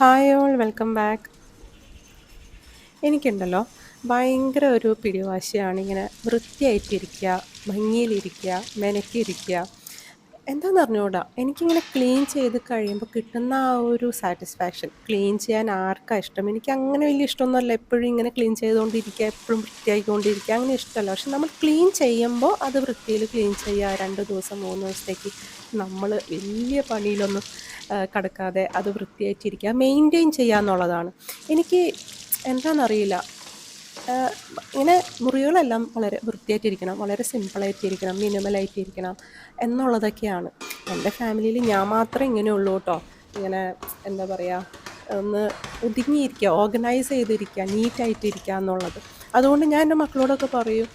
Hi all welcome back. എനിക്കുണ്ടല്ലോ ഭയങ്കര ഒരു പിടിവാശിയാണ് ഇങ്ങനെ വൃത്തിയായിട്ടിരിക്കുക, ഭംഗിയിലിരിക്കുക, മെനക്കിയിരിക്കുക. എന്താണെന്ന് അറിഞ്ഞൂടാ. എനിക്കിങ്ങനെ ക്ലീൻ ചെയ്ത് കഴിയുമ്പോൾ കിട്ടുന്ന ആ ഒരു സാറ്റിസ്ഫാക്ഷൻ, ക്ലീൻ ചെയ്യാൻ ആർക്കാ ഇഷ്ടം? എനിക്ക് അങ്ങനെ വലിയ ഇഷ്ടമൊന്നുമല്ല എപ്പോഴും ഇങ്ങനെ ക്ലീൻ ചെയ്തുകൊണ്ടിരിക്കുക, എപ്പോഴും വൃത്തിയായിക്കൊണ്ടിരിക്കുക, അങ്ങനെ ഇഷ്ടമല്ല. പക്ഷെ നമ്മൾ ക്ലീൻ ചെയ്യുമ്പോൾ അത് വൃത്തിയിൽ ക്ലീൻ ചെയ്യുക, 2 ദിവസം 3 ദിവസത്തേക്ക് നമ്മൾ വലിയ പണിയിലൊന്നും കടക്കാതെ അത് വൃത്തിയായിട്ടിരിക്കുക, മെയിൻറ്റെയിൻ ചെയ്യുക എന്നുള്ളതാണ്. എനിക്ക് എന്താണെന്നറിയില്ല. ആഹ് ഇങ്ങനെ മുറികളെല്ലാം വളരെ വൃത്തിയായിട്ടിരിക്കണം, വളരെ സിമ്പിളായിട്ടിരിക്കണം, മിനിമലായിട്ടിരിക്കണം എന്നുള്ളതൊക്കെയാണ്. എൻ്റെ ഫാമിലിയിൽ ഞാൻ മാത്രമേ ഇങ്ങനെയുള്ളൂ കേട്ടോ. ഇങ്ങനെ എന്താ പറയുക, ഒന്ന് ഒതുങ്ങിയിരിക്കുക, ഓർഗനൈസ് ചെയ്തിരിക്കുക, നീറ്റായിട്ടിരിക്കുക എന്നുള്ളത്. അതുകൊണ്ട് ഞാൻ എൻ്റെ മക്കളോടൊക്കെ പറയും,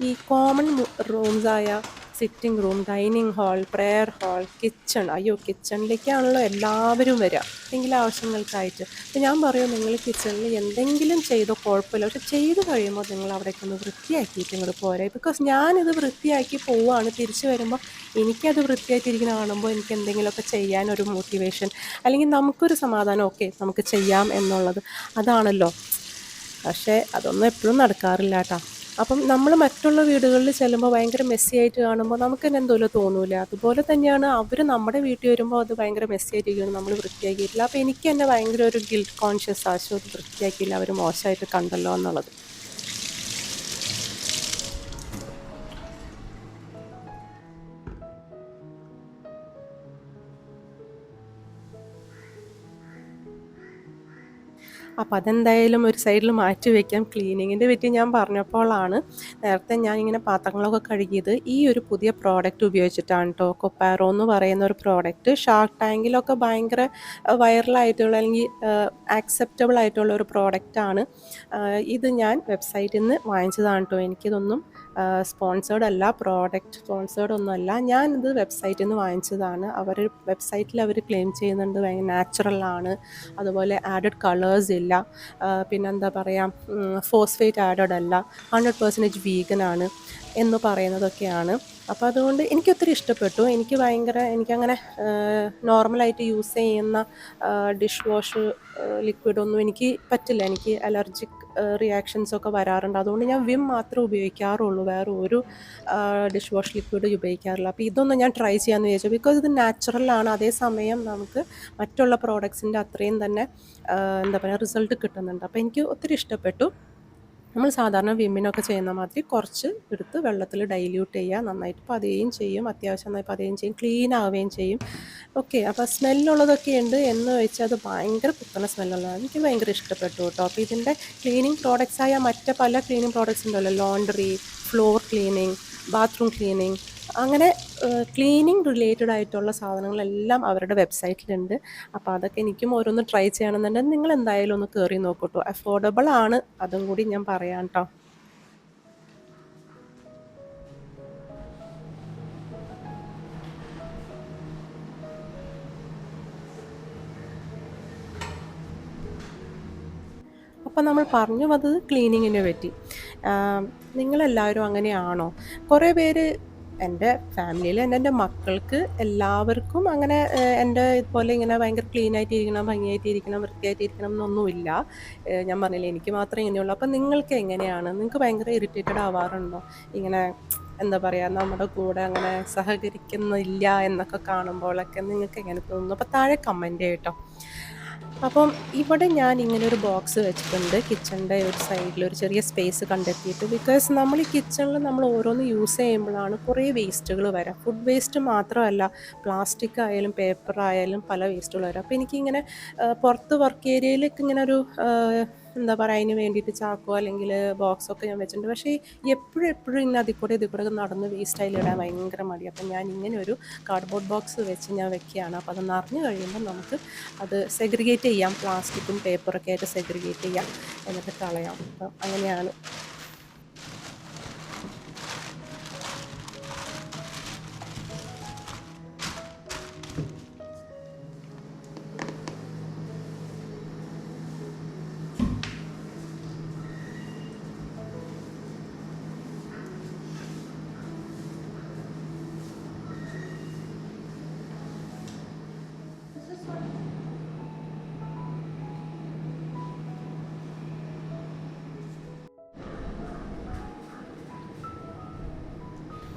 ഈ കോമൺ റൂംസായ sitting room, dining hall, prayer hall, kitchen, അയ്യോ കിച്ചണിലേക്കാണല്ലോ എല്ലാവരും വരിക എന്തെങ്കിലും ആവശ്യങ്ങൾക്കായിട്ട്. അപ്പം ഞാൻ പറയും, നിങ്ങൾ കിച്ചണിൽ എന്തെങ്കിലും ചെയ്തോ കുഴപ്പമില്ല, പക്ഷെ ചെയ്ത് കഴിയുമ്പോൾ നിങ്ങൾ അവിടേക്ക് ഒന്ന് വൃത്തിയാക്കിയിട്ട് ഇങ്ങോട്ട് പോരെ. ബിക്കോസ് ഞാനിത് വൃത്തിയാക്കി പോവുകയാണ്, തിരിച്ചു വരുമ്പോൾ എനിക്കത് വൃത്തിയായിട്ടിരിക്കുന്ന കാണുമ്പോൾ എനിക്ക് എന്തെങ്കിലുമൊക്കെ ചെയ്യാനൊരു മോട്ടിവേഷൻ, അല്ലെങ്കിൽ നമുക്കൊരു സമാധാനം, ഓക്കെ നമുക്ക് ചെയ്യാം എന്നുള്ളത്, അതാണല്ലോ. പക്ഷേ അതൊന്നും എപ്പോഴും നടക്കാറില്ല കേട്ടോ. അപ്പം നമ്മൾ മറ്റുള്ള വീടുകളിൽ ചെല്ലുമ്പോൾ ഭയങ്കര മെസ്സി ആയിട്ട് കാണുമ്പോൾ നമുക്ക് തന്നെ എന്തോലും തോന്നൂല. അതുപോലെ തന്നെയാണ് അവർ നമ്മുടെ വീട്ടിൽ വരുമ്പോൾ അത് ഭയങ്കര മെസ്സി ആയിട്ടിരിക്കുന്നു, നമ്മൾ വൃത്തിയാക്കിയിട്ടില്ല. അപ്പോൾ എനിക്ക് തന്നെ ഭയങ്കര ഒരു ഗിൽറ്റ് കോൺഷ്യസ് ആശോ, അത് വൃത്തിയാക്കിയില്ല, അവർ മോശമായിട്ട് കണ്ടല്ലോ എന്നുള്ളത്. അപ്പം അതെന്തായാലും ഒരു സൈഡിൽ മാറ്റി വയ്ക്കാം. ക്ലീനിങ്ങിൻ്റെ പറ്റി ഞാൻ പറഞ്ഞപ്പോഴാണ് നേരത്തെ ഞാനിങ്ങനെ പാത്രങ്ങളൊക്കെ കഴുകിയത് ഈ ഒരു പുതിയ പ്രോഡക്റ്റ് ഉപയോഗിച്ചിട്ടാണ് കേട്ടോ. കൊപ്പാറോ എന്ന് പറയുന്ന ഒരു പ്രോഡക്റ്റ് ഷാർക്ക് ടാങ്കിലൊക്കെ ഭയങ്കര വൈറലായിട്ടുള്ള, അല്ലെങ്കിൽ ആക്സെപ്റ്റബിൾ ആയിട്ടുള്ള ഒരു പ്രോഡക്റ്റാണ്. ഇത് ഞാൻ വെബ്സൈറ്റിൽ നിന്ന് വാങ്ങിച്ചതാണ് കേട്ടോ. എനിക്കിതൊന്നും സ്പോൺസേർഡ് അല്ല, പ്രോഡക്റ്റ് സ്പോൺസേർഡ് ഒന്നുമല്ല. ഞാനിത് വെബ്സൈറ്റിൽ നിന്ന് വാങ്ങിച്ചതാണ്. വെബ്സൈറ്റിൽ അവർ ക്ലെയിം ചെയ്യുന്നുണ്ട് ഭയങ്കര നാച്ചുറലാണ്, അതുപോലെ ആഡഡ് കളേഴ്സ് ഇല്ല, പിന്നെന്താ പറയുക, ഫോസ്ഫേറ്റ് ആഡഡ് അല്ല, 100% വീഗനാണ് എന്ന് പറയുന്നതൊക്കെയാണ്. അപ്പോൾ അതുകൊണ്ട് എനിക്കൊത്തിരി ഇഷ്ടപ്പെട്ടു. എനിക്കങ്ങനെ നോർമലായിട്ട് യൂസ് ചെയ്യുന്ന ഡിഷ് വാഷ് ലിക്വിഡൊന്നും എനിക്ക് പറ്റില്ല. എനിക്ക് അലർജിക് റിയാക്ഷൻസൊക്കെ വരാറുണ്ട്. അതുകൊണ്ട് ഞാൻ വിം മാത്രമേ ഉപയോഗിക്കാറുള്ളൂ, വേറെ ഒരു ഡിഷ് വാഷ് ലിക്വിഡ് ഉപയോഗിക്കാറില്ല. അപ്പോൾ ഇതൊന്നും ഞാൻ ട്രൈ ചെയ്യാമെന്ന് വിചാരിച്ചു. ബിക്കോസ് ഇത് നാച്ചുറലാണ്, അതേസമയം നമുക്ക് മറ്റുള്ള പ്രോഡക്ട്സിൻ്റെ അത്രയും തന്നെ എന്താ പറയുക റിസൾട്ട് കിട്ടുന്നുണ്ട്. അപ്പോൾ എനിക്ക് ഒത്തിരി ഇഷ്ടപ്പെട്ടു. നമ്മൾ സാധാരണ വിമ്മിനൊക്കെ ചെയ്യുന്ന മാതിരി കുറച്ച് എടുത്ത് വെള്ളത്തിൽ ഡൈല്യൂട്ട് ചെയ്യുക, നന്നായിട്ട് പതയുകയും ചെയ്യും, അത്യാവശ്യം നന്നായി പതയുകയും ചെയ്യും, ക്ലീൻ ആവുകയും ചെയ്യും. ഓക്കെ, അപ്പോൾ സ്മെല്ലുള്ളതൊക്കെ ഉണ്ട് എന്ന് വെച്ചാൽ അത് ഭയങ്കര കുത്തണ സ്മെല്ലുള്ളതാണ്. എനിക്ക് ഭയങ്കര ഇഷ്ടപ്പെട്ടു കേട്ടോ. അപ്പോൾ ഇതിൻ്റെ ക്ലീനിങ് പ്രോഡക്റ്റ്സായ മറ്റ് പല ക്ലീനിങ് പ്രോഡക്റ്റ്സ് ഉണ്ടല്ലോ, laundry, floor cleaning, bathroom cleaning, അങ്ങനെ ക്ലീനിങ് റിലേറ്റഡ് ആയിട്ടുള്ള സാധനങ്ങളെല്ലാം അവരുടെ വെബ്സൈറ്റിലുണ്ട്. അപ്പോൾ അതൊക്കെ എനിക്കും ഓരോന്ന് ട്രൈ ചെയ്യണമെന്നുണ്ടെങ്കിൽ നിങ്ങൾ എന്തായാലും ഒന്ന് കയറി നോക്കൂട്ടോ. അഫോർഡബിൾ ആണ്, അതും കൂടി ഞാൻ പറയാം കേട്ടോ. അപ്പം നമ്മൾ പറഞ്ഞു വന്നത് ക്ലീനിങ്ങിനെ പറ്റി. നിങ്ങളെല്ലാവരും അങ്ങനെയാണോ? കുറേ പേര് എൻ്റെ ഫാമിലിയിൽ എൻ്റെ മക്കൾക്ക് എല്ലാവർക്കും അങ്ങനെ എൻ്റെ ഇതുപോലെ ഇങ്ങനെ ഭയങ്കര ക്ലീൻ ആയിട്ടിരിക്കണം, ഭംഗിയായിട്ടിരിക്കണം, വൃത്തിയായിട്ടിരിക്കണം എന്നൊന്നുമില്ല. ഞാൻ പറഞ്ഞില്ലേ എനിക്ക് മാത്രമേ ഇങ്ങനെയുള്ളൂ. അപ്പം നിങ്ങൾക്ക് എങ്ങനെയാണ്? നിങ്ങൾക്ക് ഭയങ്കര ഇറിറ്റേറ്റഡ് ആവാറുണ്ടോ? ഇങ്ങനെ എന്താ പറയുക, നമ്മുടെ കൂടെ അങ്ങനെ സഹകരിക്കുന്നില്ല എന്നൊക്കെ കാണുമ്പോഴൊക്കെ നിങ്ങൾക്ക് എങ്ങനെ തോന്നുന്നു? അപ്പോൾ താഴെ കമൻറ്റ് ചെയ്യട്ടോ. അപ്പം ഇവിടെ ഞാൻ ഇങ്ങനെ ഒരു ബോക്സ് വെച്ചിട്ടുണ്ട് കിച്ചണിൻ്റെ ഒരു സൈഡിൽ, ഒരു ചെറിയ സ്പേസ് കണ്ടെത്തിയിട്ട്. ബിക്കോസ് നമ്മൾ ഈ കിച്ചണിൽ നമ്മൾ ഓരോന്ന് യൂസ് ചെയ്യുമ്പോഴാണ് കുറേ വേസ്റ്റുകൾ വരാം. ഫുഡ് വേസ്റ്റ് മാത്രമല്ല, പ്ലാസ്റ്റിക് ആയാലും പേപ്പർ ആയാലും പല വേസ്റ്റുകൾ വരാം. അപ്പോൾ എനിക്കിങ്ങനെ പുറത്ത് വർക്ക് ഏരിയയിലേക്ക് ഇങ്ങനെ ഒരു എന്താ പറയുക, അതിന് വേണ്ടിയിട്ട് ചാക്കോ അല്ലെങ്കിൽ ബോക്സൊക്കെ ഞാൻ വെച്ചിട്ടുണ്ട്. പക്ഷേ എപ്പോഴും എപ്പോഴും ഇങ്ങനെ അതിൽ കൂടെ നടന്ന് വേസ്റ്റ് അതിലിടാൻ ഭയങ്കര മടി. അപ്പം ഞാൻ ഇങ്ങനെ ഒരു കാർഡ്ബോർഡ് ബോക്സ് വെച്ച് ഞാൻ വെക്കുകയാണ്. അപ്പോൾ അത് നിറഞ്ഞു കഴിയുമ്പോൾ നമുക്ക് അത് സെഗ്രിഗേറ്റ് ചെയ്യാം, പ്ലാസ്റ്റിക്കും പേപ്പറൊക്കെ ആയിട്ട് സെഗ്രിഗേറ്റ് ചെയ്യാം, എന്നിട്ട് കളയാം. അപ്പം അങ്ങനെയാണ്.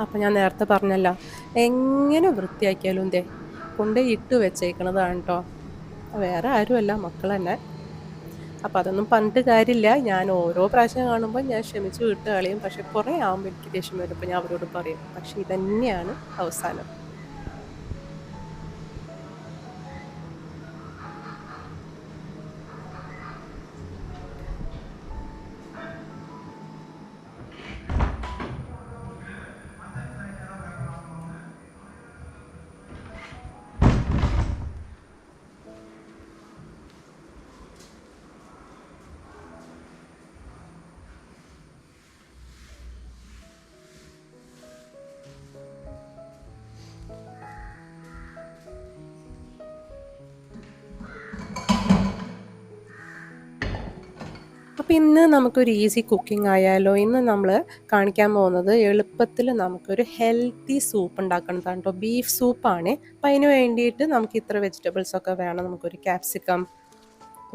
അപ്പം ഞാൻ നേരത്തെ പറഞ്ഞല്ലോ, എങ്ങനെ വൃത്തിയാക്കിയാലും ദേ കൊണ്ടുപോയി ഇട്ട് വെച്ചേക്കണതാണ് കേട്ടോ. വേറെ ആരുമല്ല, മക്കൾ തന്നെ. അപ്പം അതൊന്നും പറഞ്ഞിട്ട് കാര്യമില്ല. ഞാൻ ഓരോ പ്രാവശ്യം കാണുമ്പോൾ ഞാൻ ക്ഷമിച്ച് വിട്ട് കളയും. പക്ഷെ കുറേ ആകുമ്പോൾ എനിക്ക് ദേഷ്യം വരുമ്പോൾ ഞാൻ അവരോട് പറയും. പക്ഷെ ഇതന്നെയാണ് അവസാനം. അപ്പോൾ ഇന്ന് നമുക്കൊരു ഈസി കുക്കിംഗ് ആയാലോ. ഇന്ന് നമ്മൾ കാണിക്കാൻ പോകുന്നത് എളുപ്പത്തിൽ നമുക്കൊരു ഹെൽത്തി സൂപ്പ് ഉണ്ടാക്കുന്നതാണ് കേട്ടോ. ബീഫ് സൂപ്പാണ്. അപ്പോൾ അതിന് വേണ്ടിയിട്ട് നമുക്ക് ഇത്ര വെജിറ്റബിൾസൊക്കെ വേണം. നമുക്കൊരു ക്യാപ്സിക്കം,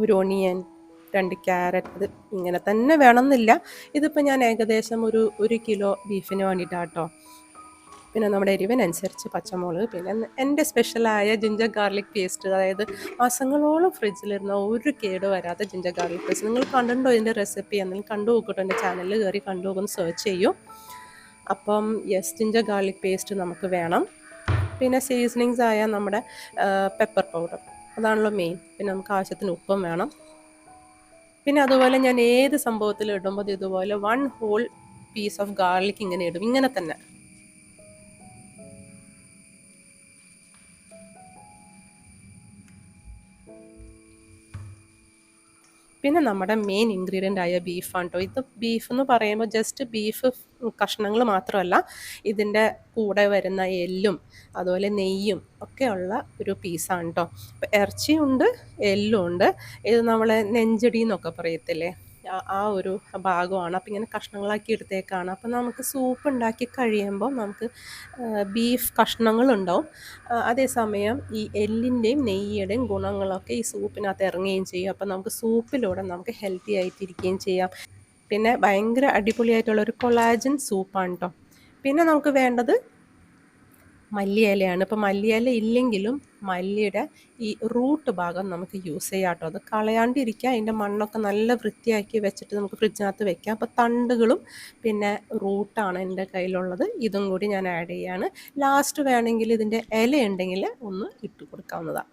ഒരു ഒണിയൻ, 2 ക്യാരറ്റ്. അത് ഇങ്ങനെ തന്നെ വേണമെന്നില്ല. ഇതിപ്പോൾ ഞാൻ ഏകദേശം ഒരു കിലോ ബീഫിന് വേണ്ടിയിട്ടാണ് കേട്ടോ. പിന്നെ നമ്മുടെ എരിവിനനുസരിച്ച് പച്ചമുളക്, പിന്നെ എൻ്റെ സ്പെഷ്യലായ ജിഞ്ചർ ഗാർലിക് പേസ്റ്റ്, അതായത് മാസങ്ങളോളം ഫ്രിഡ്ജിലിരുന്ന ഒരു കേട് വരാത്ത ജിഞ്ചർ ഗാർലിക് പേസ്റ്റ്. നിങ്ങൾ കണ്ടിട്ടുണ്ടോ ഇതിൻ്റെ റെസിപ്പി? എന്തെങ്കിലും കണ്ടു നോക്കട്ടോ, എൻ്റെ ചാനലിൽ കയറി കണ്ടു നോക്കുന്നു, സെർച്ച് ചെയ്യൂ. അപ്പം ജിഞ്ചർ ഗാർലിക് പേസ്റ്റ് നമുക്ക് വേണം. പിന്നെ സീസണിങ്സ് ആയ നമ്മുടെ പെപ്പർ പൗഡർ, അതാണല്ലോ മെയിൻ. പിന്നെ നമുക്ക് ആവശ്യത്തിന് ഉപ്പും വേണം. പിന്നെ അതുപോലെ ഞാൻ ഏത് സംഭവത്തിൽ ഇടുമ്പോൾ ഇതുപോലെ 1 ഹോൾ പീസ് ഓഫ് ഗാർലിക് ഇങ്ങനെ ഇടും, ഇങ്ങനെ തന്നെ. പിന്നെ നമ്മുടെ മെയിൻ ഇൻഗ്രീഡിയൻ്റ് ആയ ബീഫാണ് കേട്ടോ. ഇത് ബീഫ് എന്ന് പറയുമ്പോൾ ജസ്റ്റ് ബീഫ് കഷ്ണങ്ങൾ മാത്രമല്ല, ഇതിൻ്റെ കൂടെ വരുന്ന എല്ലും അതുപോലെ നെയ്യും ഒക്കെയുള്ള ഒരു പീസാണ് കേട്ടോ. ഇപ്പം ഇറച്ചിയുണ്ട്, എല്ലും ഉണ്ട്. ഇത് നമ്മളെ നെഞ്ചടി എന്നൊക്കെ പറയത്തില്ലേ, ആ ഒരു ഭാഗമാണ്. അപ്പം ഇങ്ങനെ കഷ്ണങ്ങളാക്കി എടുത്തേക്കാണ്. അപ്പം നമുക്ക് സൂപ്പ് ഉണ്ടാക്കി കഴിയുമ്പോൾ നമുക്ക് ബീഫ് കഷ്ണങ്ങളുണ്ടാവും. അതേസമയം ഈ എല്ലിൻ്റെയും നെയ്യുടെയും ഗുണങ്ങളൊക്കെ ഈ സൂപ്പിനകത്ത് ഇറങ്ങുകയും ചെയ്യും. അപ്പം നമുക്ക് സൂപ്പിലൂടെ നമുക്ക് ഹെൽത്തി ആയിട്ടിരിക്കുകയും ചെയ്യാം. പിന്നെ ഭയങ്കര അടിപൊളിയായിട്ടുള്ളൊരു കൊളാജൻ സൂപ്പാണ് കേട്ടോ. പിന്നെ നമുക്ക് വേണ്ടത് മല്ലിയിലയാണ്. ഇപ്പോൾ മല്ലിയില ഇല്ലെങ്കിലും മല്ലിയുടെ ഈ റൂട്ട് ഭാഗം നമുക്ക് യൂസ് ചെയ്യാം കേട്ടോ. അത് കളയാണ്ടിരിക്കുക. അതിൻ്റെ മണ്ണൊക്കെ നല്ല വൃത്തിയാക്കി വെച്ചിട്ട് നമുക്ക് ഫ്രിഡ്ജിനകത്ത് വെക്കാം. അപ്പോൾ തണ്ടുകളും പിന്നെ റൂട്ടാണ് എൻ്റെ കയ്യിലുള്ളത്. ഇതും കൂടി ഞാൻ ആഡ് ചെയ്യാണ്. ലാസ്റ്റ് വേണമെങ്കിൽ ഇതിൻ്റെ ഇല ഉണ്ടെങ്കിൽ ഒന്ന് ഇട്ട് കൊടുക്കാവുന്നതാണ്.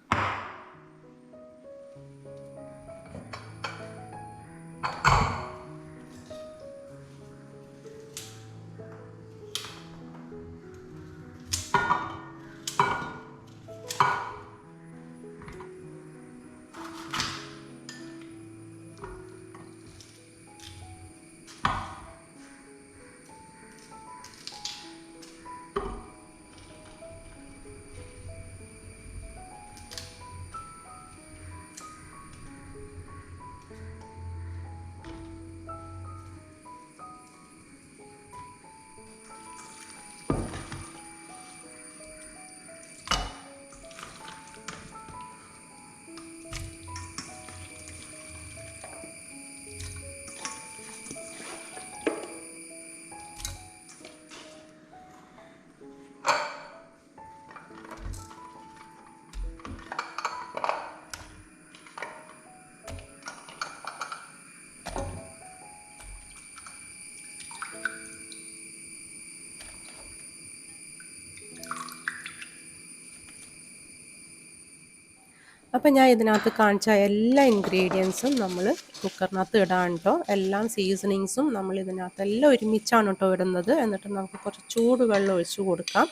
അപ്പം ഞാൻ ഇതിനകത്ത് കാണിച്ച എല്ലാ ഇൻഗ്രീഡിയൻസും നമ്മൾ കുക്കറിനകത്ത് ഇടാൻ കേട്ടോ. എല്ലാം സീസണിങ്സും നമ്മൾ ഇതിനകത്ത് എല്ലാം ഒരുമിച്ചാണ് കേട്ടോ ഇടുന്നത്. എന്നിട്ട് നമുക്ക് കുറച്ച് ചൂടുവെള്ളം ഒഴിച്ച് കൊടുക്കാം.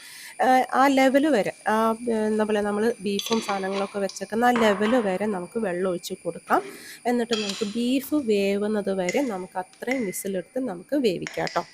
ആ ലെവൽ വരെ, എന്താ പറയുക, നമ്മൾ ബീഫും സാധനങ്ങളൊക്കെ വെച്ചേക്കുന്ന ആ ലെവൽ വരെ നമുക്ക് വെള്ളം ഒഴിച്ച് കൊടുക്കാം. എന്നിട്ട് നമുക്ക് ബീഫ് വേവുന്നത് വരെ നമുക്ക് അത്രയും വിസിലെടുത്ത് നമുക്ക് വേവിക്കാം കേട്ടോ.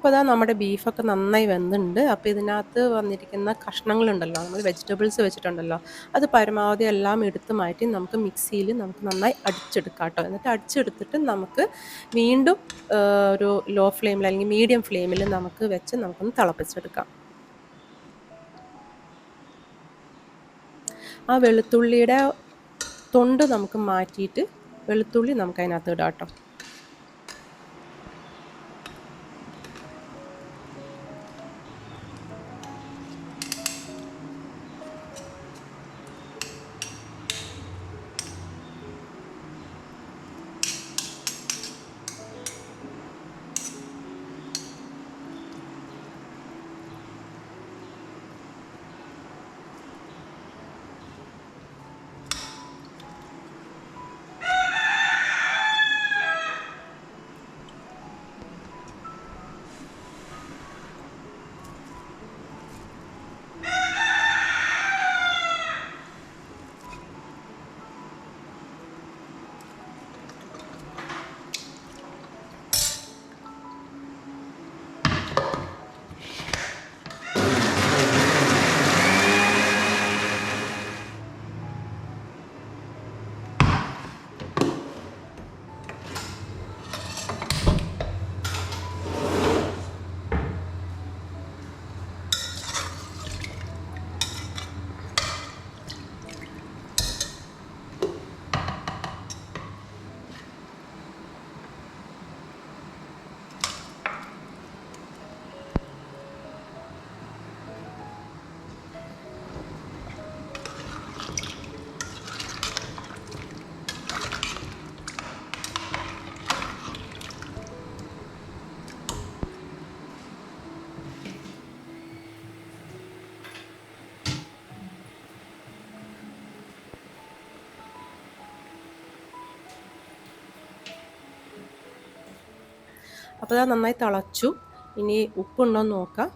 അപ്പോൾ അതാ നമ്മുടെ ബീഫൊക്കെ നന്നായി വെന്തുണ്ട്. അപ്പോൾ ഇതിനകത്ത് വന്നിരിക്കുന്ന കഷ്ണങ്ങളുണ്ടല്ലോ, നമ്മൾ വെജിറ്റബിൾസ് വെച്ചിട്ടുണ്ടല്ലോ, അത് പരമാവധി എല്ലാം എടുത്ത് മാറ്റി നമുക്ക് മിക്സിയിൽ നമുക്ക് നന്നായി അടിച്ചെടുക്കാം കേട്ടോ. എന്നിട്ട് അടിച്ചെടുത്തിട്ട് നമുക്ക് വീണ്ടും ഒരു ലോ ഫ്ലെയിമിൽ അല്ലെങ്കിൽ മീഡിയം ഫ്ലെയിമിൽ നമുക്ക് വെച്ച് നമുക്കൊന്ന് തിളപ്പിച്ചെടുക്കാം. ആ വെളുത്തുള്ളിയുടെ തൊണ്ട് നമുക്ക് മാറ്റിയിട്ട് വെളുത്തുള്ളി നമുക്ക് അതിനകത്ത് ഇടാം കേട്ടോ. അപ്പോൾ അത് നന്നായി തിളച്ചു. ഇനി ഉപ്പുണ്ടോ എന്ന് നോക്കാം.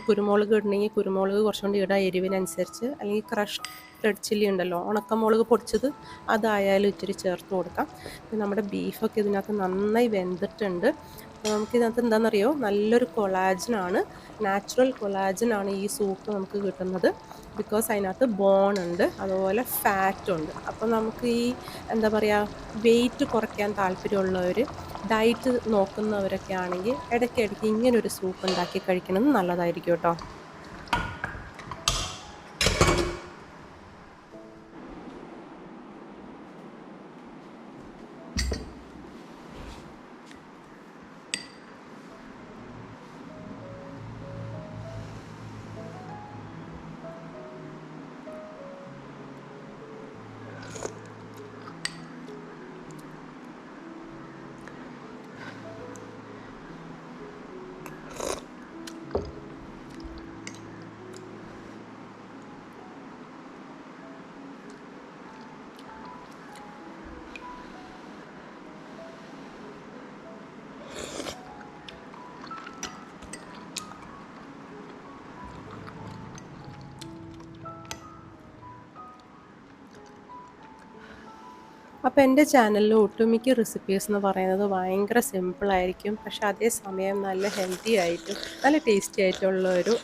കുരുമുളക് ഇടണമെങ്കിൽ കുരുമുളക് കുറച്ചുകൊണ്ട് ഇടാം എരിവിനനുസരിച്ച്, അല്ലെങ്കിൽ ക്രഷ് റെഡ് ചില്ലി ഉണ്ടല്ലോ, ഉണക്കമുളക് പൊടിച്ചത്, അതായാലും ഇച്ചിരി ചേർത്ത് കൊടുക്കാം. പിന്നെ നമ്മുടെ ബീഫൊക്കെ ഇതിനകത്ത് നന്നായി വെന്തിട്ടുണ്ട്. അപ്പോൾ നമുക്കിതിനകത്ത് എന്താണെന്നറിയോ, നല്ലൊരു കൊളാജനാണ്, നാച്ചുറൽ കൊളാജനാണ് ഈ സൂപ്പ് നമുക്ക് കിട്ടുന്നത്. ബിക്കോസ് അതിനകത്ത് ബോൺ ഉണ്ട്, അതുപോലെ ഫാറ്റ് ഉണ്ട്. അപ്പോൾ നമുക്ക് ഈ എന്താ പറയുക, വെയിറ്റ് കുറയ്ക്കാൻ താല്പര്യമുള്ളവർ, ഡയറ്റ് നോക്കുന്നവരൊക്കെ ആണെങ്കിൽ ഇടയ്ക്കിടയ്ക്ക് ഇങ്ങനൊരു സൂപ്പ് ഉണ്ടാക്കി കഴിക്കുന്നത് നല്ലതായിരിക്കും കേട്ടോ. അപ്പോൾ എൻ്റെ ചാനലിൽ ഒട്ടുമിക്ക റെസിപ്പീസ് എന്ന് പറയുന്നത് ഭയങ്കര സിമ്പിളായിരിക്കും, പക്ഷേ അതേസമയം നല്ല ഹെൽത്തി ആയിട്ടും നല്ല ടേസ്റ്റി ആയിട്ടുള്ള ഒരു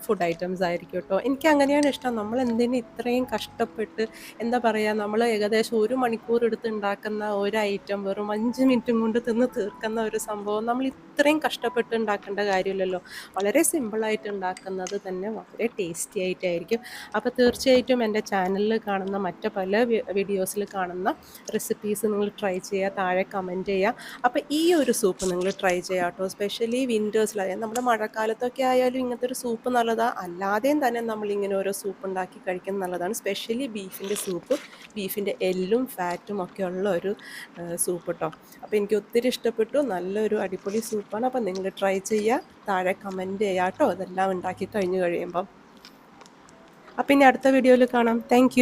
ഫുഡ് ഐറ്റംസ് ആയിരിക്കും കേട്ടോ. എനിക്ക് അങ്ങനെയാണ് ഇഷ്ടം. നമ്മൾ എന്തിനും ഇത്രയും കഷ്ടപ്പെട്ട് എന്താ പറയുക, നമ്മൾ ഏകദേശം 1 മണിക്കൂർ എടുത്ത് ഉണ്ടാക്കുന്ന ഒരു ഐറ്റം വെറും 5 മിനിറ്റും കൊണ്ട് തിന്ന് തീർക്കുന്ന ഒരു സംഭവം നമ്മൾ ഇത്രയും കഷ്ടപ്പെട്ട് ഉണ്ടാക്കേണ്ട കാര്യമില്ലല്ലോ. വളരെ സിമ്പിളായിട്ട് ഉണ്ടാക്കുന്നത് തന്നെ വളരെ ടേസ്റ്റി ആയിട്ടായിരിക്കും. അപ്പോൾ തീർച്ചയായിട്ടും എൻ്റെ ചാനലിൽ കാണുന്ന മറ്റ് പല വീഡിയോസിൽ കാണുന്ന റെസിപ്പീസ് നിങ്ങൾ ട്രൈ ചെയ്യുക, താഴെ കമൻറ്റ് ചെയ്യുക. അപ്പോൾ ഈ ഒരു സൂപ്പ് നിങ്ങൾ ട്രൈ ചെയ്യുക കേട്ടോ. സ്പെഷ്യലി വിൻ്റേഴ്സിൽ, അതായത് നമ്മുടെ മഴക്കാലത്തൊക്കെ ആയാലും ഇങ്ങനത്തെ ഒരു സൂപ്പ് നല്ലതാണ്. അല്ലാതെയും തന്നെ നമ്മളിങ്ങനെ ഓരോ സൂപ്പ് ഉണ്ടാക്കി കഴിക്കുന്നത് നല്ലതാണ്. സ്പെഷ്യലി ബീഫിൻ്റെ സൂപ്പ്, ബീഫിൻ്റെ എല്ലും ഫാറ്റും ഒക്കെ ഉള്ള ഒരു സൂപ്പ് കേട്ടോ. അപ്പോൾ എനിക്ക് ഒത്തിരി ഇഷ്ടപ്പെട്ടു. നല്ലൊരു അടിപൊളി സൂപ്പാണ്. അപ്പോൾ നിങ്ങൾ ട്രൈ ചെയ്യുക, താഴെ കമൻറ്റ് ചെയ്യുക കേട്ടോ, ഇതെല്ലാം ഉണ്ടാക്കി കഴിഞ്ഞ് കഴിയുമ്പം. അപ്പോൾ ഇനി അടുത്ത വീഡിയോയിൽ കാണാം. താങ്ക്